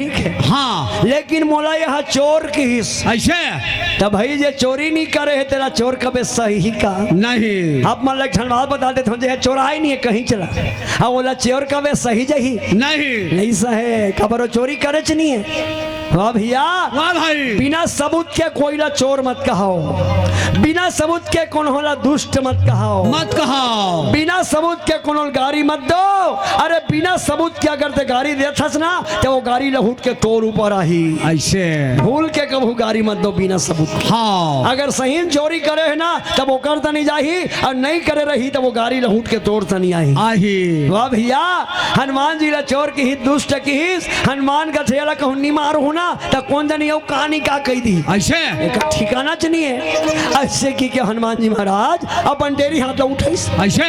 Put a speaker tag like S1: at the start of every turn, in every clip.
S1: ठीक है,
S2: हाँ
S1: लेकिन मोला यह चोर की हिस्स
S2: ऐसे
S1: तब भाई जे चोरी नहीं करे है तेरा चोर कबे सही का
S2: नहीं।
S1: आप मन लक्षण बात बता देते हो जे चोर आई नहीं है कहीं चला हाँ बोला चोर कबे सही जही
S2: नहीं
S1: सहे खबरों चोरी करे च नहीं है। वाह भैया
S2: वाह भाई,
S1: बिना सबूत के कोई ला चोर मत कहो, बिना सबूत के कौन होला दुष्ट मत कहो,
S2: मत कहो,
S1: बिना सबूत के कौन गाड़ी मत दो। अरे बिना सबूत के अगर ते गाड़ी देथस ना तो वो गाड़ी लहूट के तोर ऊपर आही।
S2: ऐसे
S1: भूल के कबू गाड़ी मत दो बिना सबूत के।
S2: हाँ
S1: अगर सही चोरी करे है ना तब वो कर नहीं जाही और नहीं करे रही तब वो गाड़ी लहूट के तोड़ नहीं आई
S2: आही।
S1: वाह भैया, हनुमान जी ला चोर की ही दुष्ट की ही हनुमान का छेला कहूँ नहीं मारू ना तो कौन जानी वो कहानी का कही दी
S2: ऐसे
S1: एक ठिकाना च नहीं है। ऐसे की के हनुमान जी महाराज अपन डेरी हाथ उठे
S2: ऐसे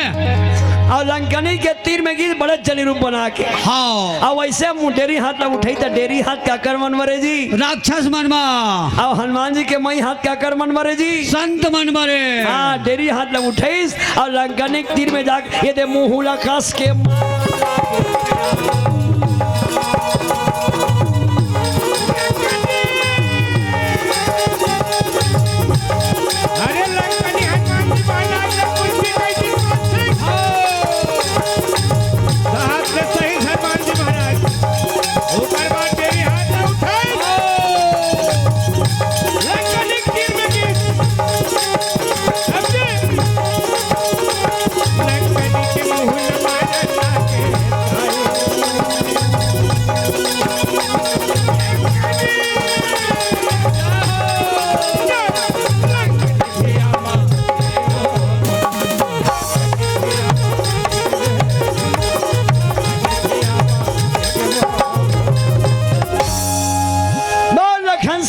S1: और लंकनी के तीर में गिर बड़े जनी रूप बना के
S2: हाँ।
S1: और वैसे डेरी हाथ उठाई तो डेरी हाथ का कर मन मरे जी
S2: राक्षस मन मा,
S1: और हनुमान जी के मई हाथ का कर मन मरे जी
S2: संत मन मरे।
S1: हाँ डेरी हाथ उठाईस और लंकनी के तीर में जाके ये दे मुँह कस के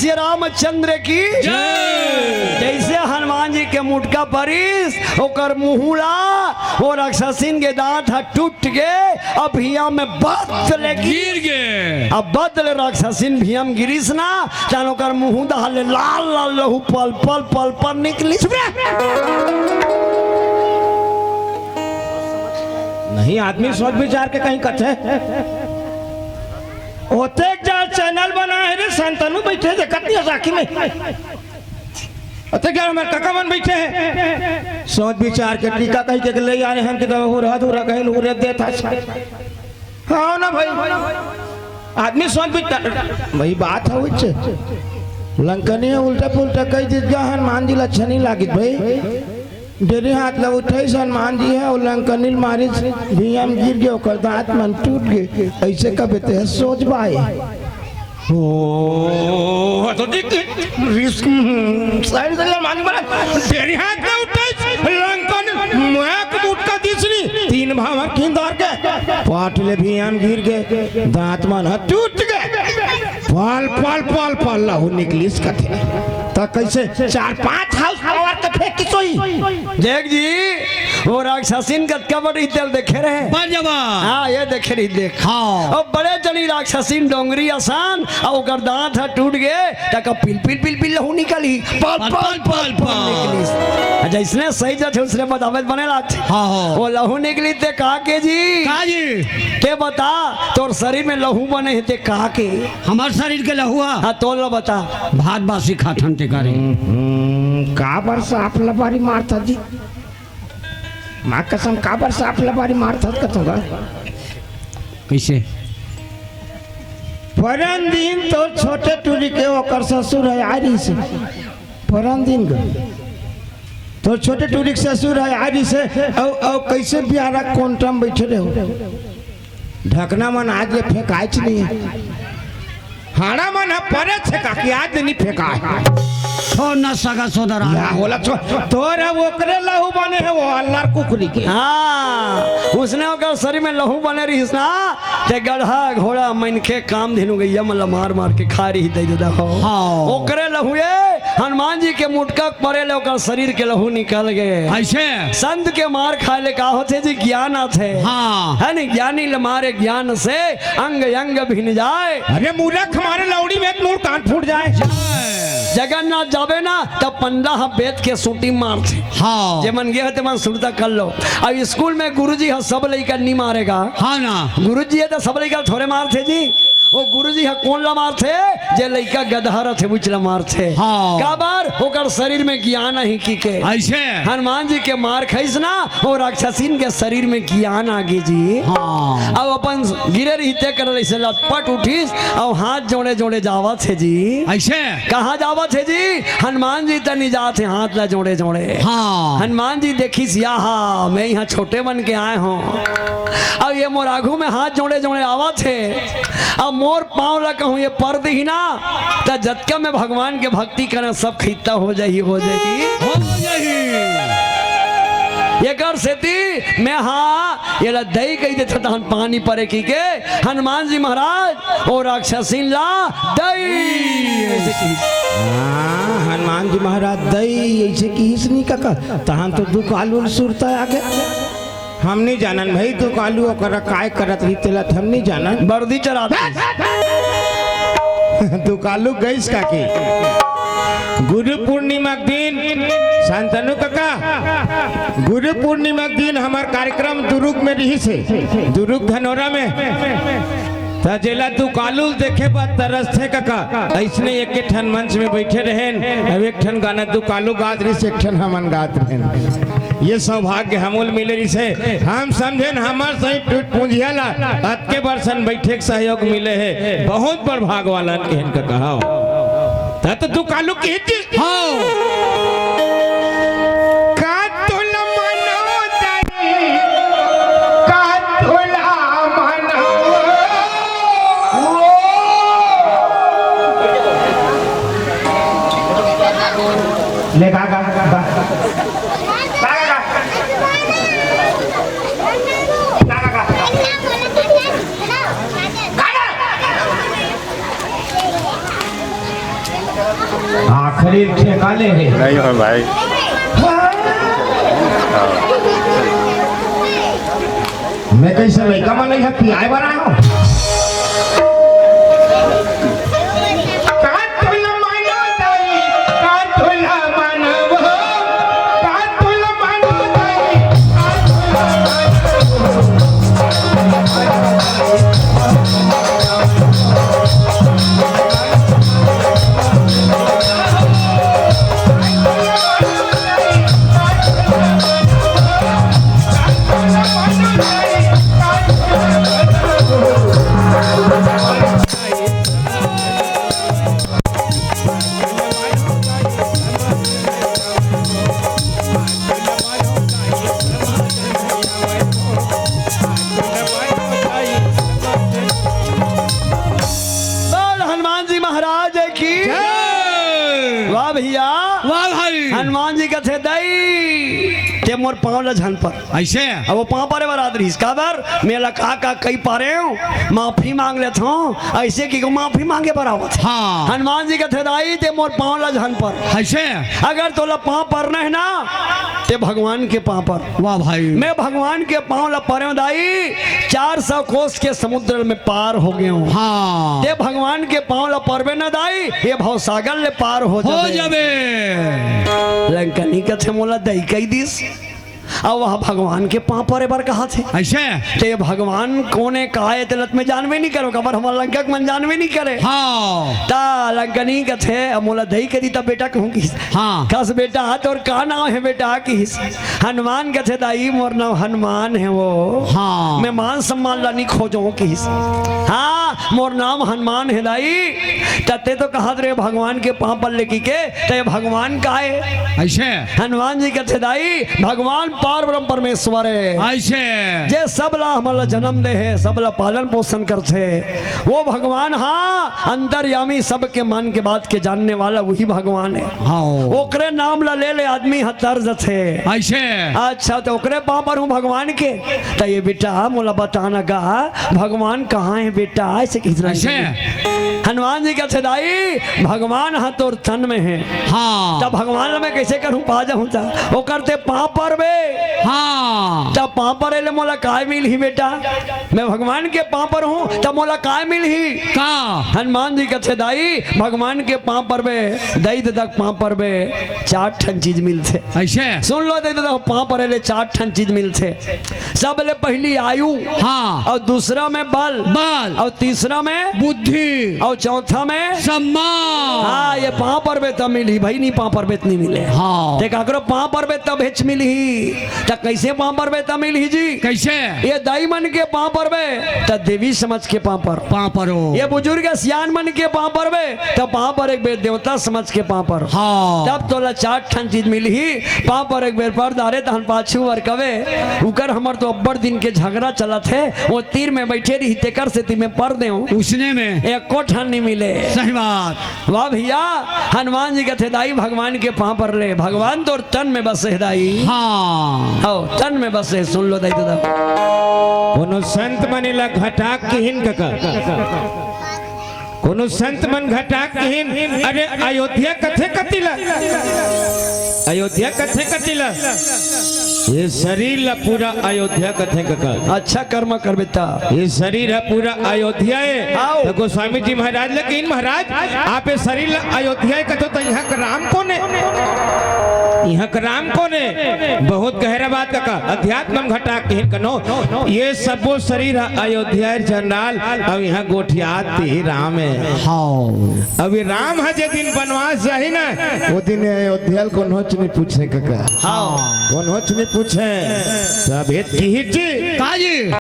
S1: रामचंद्र की जैसे हनुमान जी के मुटका परिस ओकर मुहुला वो राक्षसिन के दांत टूट गए अब भिया में बदले
S2: गिर गए।
S1: अब बदले राक्षसिन भियम गिरिस ना जानो कर मुंह दहले लाल लाल लहू पल पल पल पर निकली
S3: नहीं। आदमी सोच विचार के कहीं कथे होते चैनल बना है रे संतनु बैठे थे कतनी साखी में क्या हमारे काका मन बैठे हैं सोच विचार के टीका कहीं के ले आ रहे हैं कि हो रहा कहीं उरे देता हाँ ना भाई आदमी सोच विचार भाई बात है उच्च लंकनी उल्टा पुल्टा कई चीज का हनुमान जी लक्षण नहीं लागित भाई डेरी हाथ ला उठे हनुमान जी है और लंकनी मारी भीम गिर गए ओकर दांत मन टूट गए ऐसे कब सोच बाए ओ तो देख रिस्क साइड से हनुमान बना डेरी हाथ ला उठे लंकन मुआक मुटका दिसनी तीन भावर खिंदार के पाटले भीम गिर गए दांत मन टूट गए पल पल पल पल लहू निकलिस कथे तो कैसे 4-5 हाउस पावर के फेंक सोई
S1: देख जी वो राक्षसिन का कबड्डी तेल देखे रहे
S2: बजवा
S1: हाँ ये देखे रही देख
S2: हाँ।
S1: और बड़े जनी राक्षसिन डोंगरी आसान और ओकर दांत टूट गए तक पिल पिल पिल पिल लहू निकली पल पल पल पल निकली जैसने सही जथे उसने बतावत बनेला
S2: हाँ हाँ
S1: वो लहू निकली ते कहा के जी के बता तोर शरीर में लहू बने है ते कहा के
S2: हमार शरीर के लहुआ
S1: हाँ तो लो बता
S2: भात बासी खाथन ते करे
S3: का बार साफ लबारी मारता जी माँ कसम का बार साफ लबारी मारता कतूंगा
S2: कैसे
S3: परन दिन तो छोटे टूरी के ओकर ससुर है आरी से परन दिन तो छोटे टूरी के ससुर है आरी से औ कैसे बियारा कोंटम बैठे रहे हो ढकना मन आज ले फेंकाच नहीं है हाड़ा मन परे छे का कि आज नहीं फेंका है
S2: तो न सगा सोदर
S3: या होला तोरा ओकरे लहू बने है वो अल्लाह कुकरी के
S1: हाँ उसने ओकर शरीर में लहू बने रही ना ते गधा घोड़ा मनखे काम धेनु गैया मतलब मार मार के खा रही दे दे हो
S2: हाँ
S1: ओकरे लहुए हनुमान जी के मुटका परे ले ओकर शरीर के लहू निकल गए
S2: ऐसे
S1: संत के मार खाए ले का होते जी ज्ञान आते
S2: हाँ
S1: है नहीं ज्ञानी ले मारे ज्ञान से अंग अंग भिन जाए
S3: अरे मूर्ख हमारे लौड़ी में नूर कान फूट जाए
S1: जगन्नाथ जाबे ना तब 15 बेद के सूटी मार थे
S2: हाँ
S1: जे मन गया मन सुनता कर लो। अब स्कूल में गुरुजी है सब लड़का नहीं मारेगा।
S2: हाँ ना
S1: गुरुजी है तो सब लड़का थोड़े मार थे जी। वो गुरुजी है कौन ला मार थे जे लड़का गदहर थे उचला मार थे।
S2: हाँ।
S1: का बार होकर शरीर में ज्ञान ही की के
S2: ऐसे
S1: हनुमान जी के मार खैस ना और राक्षसीन के शरीर में ज्ञान आगे जी।
S2: हाँ
S1: अब अपन गिरे रहते कर ऐसे लटपट उठीस और हाथ जोड़े जोड़े जावा थे जी।
S2: ऐसे
S1: कहाँ जावा थे जी हनुमान जी तनी जाते हाथ ला जोड़े जोड़े।
S2: हाँ
S1: हनुमान जी देखी हा मैं यहाँ छोटे बन के आए हूँ। अब ये मोर आगू में हाथ जोड़े जोड़े आवा थे। अब मोर पाँव ला कहूँ ये पर दी ना तो जतका में भगवान के भक्ति करें सब खीता हो जाएगी हो जाएगी। ये कर सेती मैं हाँ ये ला दही कही देता था पानी परे की के हनुमान जी महाराज और राक्षसीन ला दही ऐसे की।
S3: हनुमान जी महाराज दई ऐसे की हिसनी का तहां तो दुख आलू सुरता आगे हम नहीं जानन भाई दुख आलू कर काय करत रही तेला हम नहीं जानन
S1: बर्दी चरा
S3: दुख आलू गईस का की गुरु पूर्णिमा के दिन शांतनु काका गुरु पूर्णिमा के दिन हमार कार्यक्रम दुर्ग में रही से दुर्ग धनौरा में जेला तू कालू देखे बा तरस थे काका ऐसने एक ठन मंच में बैठे रहे अब एक ठन गाना तू कालू गात रही से एक ठन हमन गात रहे। ये सौभाग्य हमूल मिले रही से हम समझे हमार सही टूट पूंजियाला अत के बरसन बैठे सहयोग मिले है बहुत बड़ भाग वाला कहन का कहा तो तू कालू की ले गा गा गा गा आखिरी ठेका ले
S4: नहीं हो भाई
S3: मैं कैसे लड़का मन है पियाए बना हूँ हनुमान जी का थे दई ते मोर पाँव ला झन पर
S2: ऐसे
S3: अब वो पाँव पारे बरादरी इसका बार मेला का कई पारे हूँ माफी मांग लेता हूँ ऐसे की माफी मांगे बराबर
S2: हाँ
S3: हनुमान जी का थे दाई ते मोर पाँव ला झन पर
S2: ऐसे
S3: अगर तोला पाँव पर है ना ते भगवान के पाँव पर
S2: वाह भाई
S3: मैं भगवान के पाँव ला पर दाई 400 कोस के समुद्र में पार हो गए हूँ
S2: हाँ
S3: ते भगवान के पाँव ला परवे न दाई ये भवसागर ले पार हो
S2: जाबे
S3: लंकनी का थे मोला दही कई दिस अब वह भगवान के पाँव परे बार कहा थे
S2: ऐसे
S3: ते भगवान कोने काहे तलत में जानवे नहीं करो कबर हमारा लंका मन जानवे नहीं करे
S2: हाँ
S3: ता लंकनी का थे अब मोला दही करी तब बेटा कहूँ किस
S2: हाँ
S3: कस बेटा और का नाम है बेटा किस हनुमान का थे दाई मोर नाम हनुमान है वो
S2: हाँ
S3: मैं मान सम्मान ला नहीं खोजो किस हाँ मोर नाम हनुमान है दाई तते तो कहा रे भगवान के पाँव पर लेकी के ते भगवान का है
S2: ऐसे
S3: हनुमान जी कहते दाई भगवान पार ब्रह्म परमेश्वर है
S2: ऐसे
S3: जे सबला हमारा जन्म दे है सबला पालन पोषण करते वो भगवान हाँ अंतर्यामी सबके मन के बात के जानने वाला वही भगवान है
S2: हाँ
S3: ओकरे नाम ला ले आदमी हतर्ज थे
S2: ऐसे
S3: अच्छा तो ओकरे पाँव पर हूँ भगवान के तो ये बेटा मोला बताना का भगवान कहाँ है बेटा ऐसे किस
S2: ऐसे
S1: हनुमान जी का छदाई भगवान हाथ और तन में है।
S2: हाँ
S1: तब भगवान मैं कैसे करूं पा जाऊं ता वो करते पाँव पर बे
S2: हाँ
S1: तब पाँव पर एले मोला काय मिल ही बेटा मैं भगवान के पाँव पर हूँ तब मोला काय मिल ही
S2: का
S1: हनुमान जी का छदाई भगवान के पाँव पर बे दई तक पाँव पर बे 4 ठन चीज मिलते।
S2: ऐसे
S1: सुन लो दे तो पाँव पर एले 4 ठन चीज मिलते। सब ले पहली आयु
S2: हाँ
S1: और दूसरा में बल
S2: बल
S1: और तीसरा में
S2: बुद्धि
S1: और चौथा में
S2: सम्मान।
S1: हाँ ये पाँव पर बे तब मिली भाई नहीं पाँव पर बे नहीं मिले।
S2: हाँ
S1: देख अगर पाँव पर बे तब हेच मिली तब कैसे पाँव पर बे तब मिली जी
S2: कैसे
S1: ये दाई मन के पाँव पर बे तब देवी समझ के पाँव पर
S2: पाँव पर हो।
S1: ये बुजुर्ग सियान मन के पाँव पर बे तब पाँव पर एक बेर देवता समझ के पाँव पर
S2: हाँ
S1: तब तोला 4 ठन चीज मिली ही पाँव पर एक बेर पर दारे तहन पाछू और कवे उकर हमर तो अब्बड़ दिन के झगड़ा चला थे वो तीर में बैठे रही तेकर से ती में पर दे
S2: उसने में
S1: एको ठन नहीं मिले।
S2: सही बात।
S1: वाह भैया हनुमान जी का थेदाई भगवान के पाँव पर ले भगवान तो तन में बसे हदाई
S2: हाँ
S1: हो तन में बसे सुन लो दाई दादा
S3: कोनो संत मनेला घटाक किहिन कका कोनो संत मन घटाक किहिन अरे अयोध्या कथे कतिला अयोध्या कथे कतिला ये शरीर ला पूरा अयोध्या कथे कका
S1: अच्छा कर्म कर बेटा
S3: ये शरीर है पूरा अयोध्या है
S1: आओ।
S3: तो गोस्वामी जी महाराज लेकिन महाराज आप ये शरीर ला अयोध्या कथो तो यहाँ का राम कौन है यहाँ का राम कौन है बहुत गहरा बात का अध्यात्म घटा के कनो ये सबो शरीर है अयोध्या जनरल अब यहाँ गोठियात ही राम है।
S2: हाँ
S3: अभी राम है जे दिन वनवास जाही ना वो दिन अयोध्या को नोच नहीं पूछे कका
S1: हाँ
S3: वो नोच नहीं पूछे सब हेत की ही जी
S2: काजी